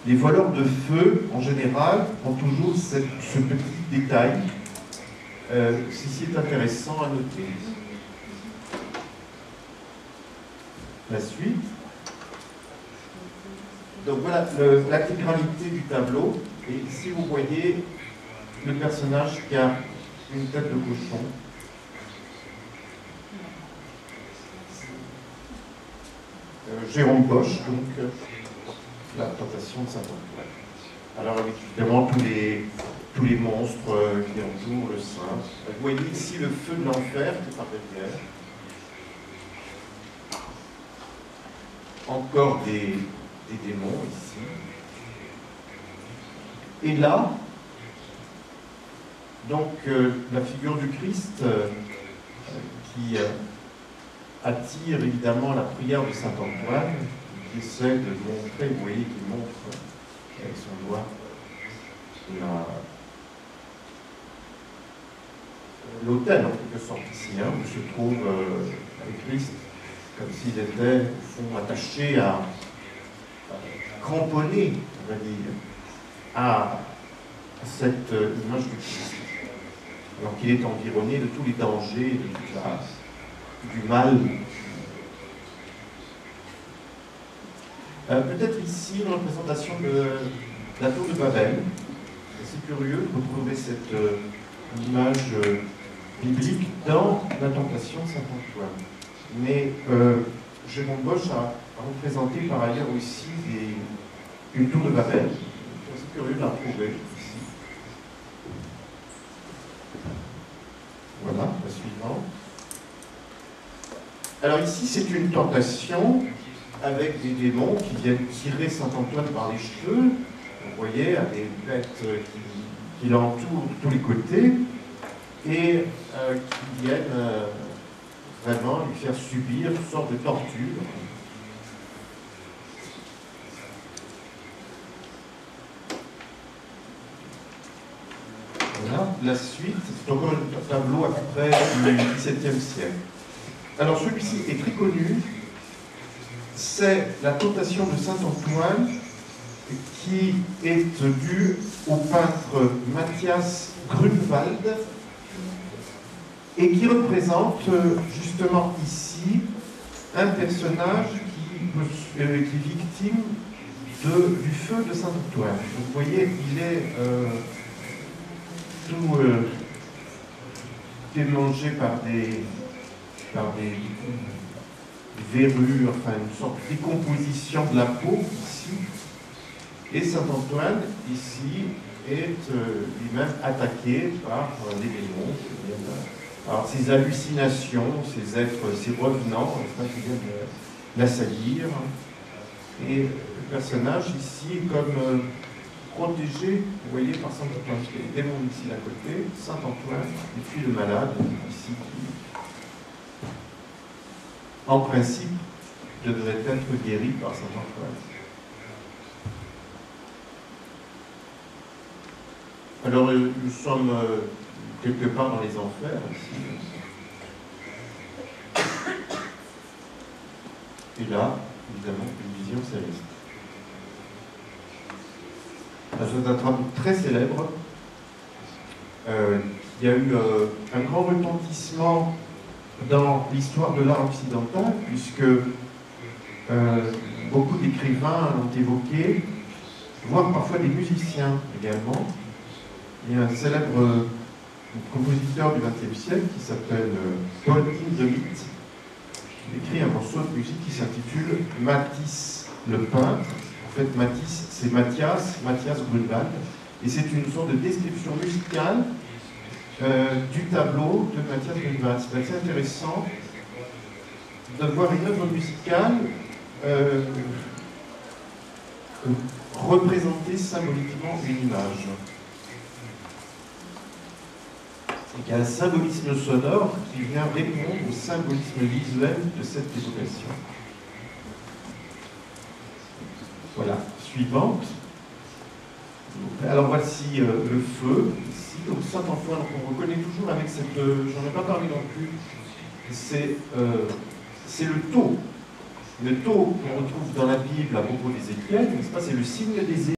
Les voleurs de feu, en général, ont toujours ce petit détail. Ceci est intéressant à noter. La suite. Donc voilà l'intégralité du tableau. Et ici, vous voyez le personnage qui a une tête de cochon. Jérôme Bosch, donc la tentation de Saint-Antoine. Alors évidemment, tous les monstres qui entourent le saint. Vous voyez ici le feu de l'enfer qui est par derrière. Encore des démons ici. Et là, donc la figure du Christ qui attire évidemment la prière de Saint-Antoine, qui essaie de montrer, vous voyez, qui montre avec son doigt l'autel en quelque sorte ici, où se trouve le Christ, comme s'il était au fond attaché cramponné, on va dire, à cette image du Christ, alors qu'il est environné de tous les dangers, de toute du mal. Peut-être ici une représentation de la tour de Babel. C'est curieux de retrouver cette image biblique dans la tentation de Saint-Antoine. Mais Jérôme Bosch a représenté par ailleurs aussi une tour de Babel. C'est curieux de la retrouver ici. Voilà, la suivante. Alors ici, c'est une tentation avec des démons qui viennent tirer Saint-Antoine par les cheveux. Vous voyez, à des bêtes qui l'entourent de tous les côtés et qui viennent vraiment lui faire subir toutes sortes de tortures. Voilà, la suite, c'est encore un tableau à peu près du XVIIe siècle. Alors celui-ci est très connu, c'est la tentation de Saint-Antoine qui est due au peintre Matthias Grunewald et qui représente justement ici un personnage qui est victime du feu de Saint-Antoine. Vous voyez, il est tout démangé par des verrures, enfin une sorte de décomposition de la peau ici. Et Saint-Antoine, ici, est lui-même attaqué par les démons. Alors ces hallucinations, ces êtres, ces revenants, qui viennent l'assaillir. Et le personnage ici est comme protégé, vous voyez, par Saint-Antoine. Parce qu'il y a les démons ici à côté, Saint-Antoine, et puis le malade ici qui, en principe, devrait être guéri par Saint-Antoine. Alors, nous sommes quelque part dans les enfers, ici. Et là, évidemment, une vision céleste. C'est un travail très célèbre. Il y a eu un grand retentissement dans l'histoire de l'art occidental, puisque beaucoup d'écrivains l'ont évoqué, voire parfois des musiciens également. Il y a un célèbre compositeur du XXe siècle qui s'appelle Paul Hindemith, qui écrit un morceau de musique qui s'intitule Matisse le peintre. En fait, Matisse, c'est Matthias Grunewald, et c'est une sorte de description musicale du tableau de Matthias Grunewald. C'est assez intéressant de voir une œuvre musicale représenter symboliquement une image. Il y a un symbolisme sonore qui vient répondre au symbolisme visuel de cette évocation. Voilà, suivante. Alors voici le feu, ici, donc Saint-Antoine, on reconnaît toujours avec cette... j'en ai pas parlé non plus, c'est le tau. Le tau qu'on retrouve dans la Bible à propos d'Ézéchiel, n'est-ce pas, c'est le signe des